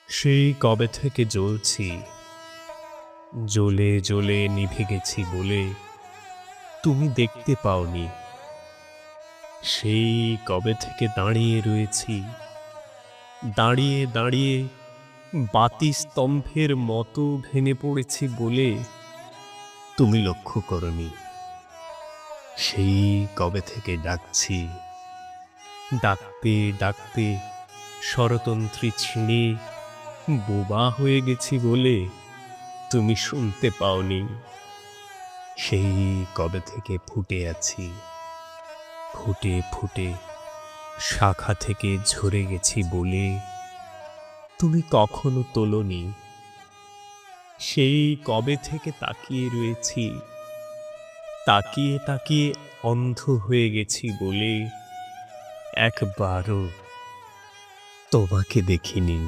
সেই কবে থেকে জ্বলছি, জ্বলে জ্বলে নিভে গেছি বলে তুমি দেখতে পাওনি। সেই কবে থেকে দাঁড়িয়ে রয়েছি, দাঁড়িয়ে দাঁড়িয়ে বাতি স্তম্ভের মতো ভেঙে পড়েছি বলে তুমি লক্ষ্য করনি। সেই কবে থেকে ডাকছি, ডাকতে ডাকতে স্বরতন্ত্রী ছিঁড়ে বোবা হয়ে গেছি বলে তুমি শুনতে পাওনি। সেই কবে থেকে ফুটে আছি, ফুটে ফুটে শাখা থেকে ঝরে গেছি বলে তুমি কখনো তোলনি। সেই কবে থেকে তাকিয়ে রয়েছি, তাকিয়ে তাকিয়ে অন্ধ হয়ে গেছি বলে একবারও তোমাকে দেখিনি।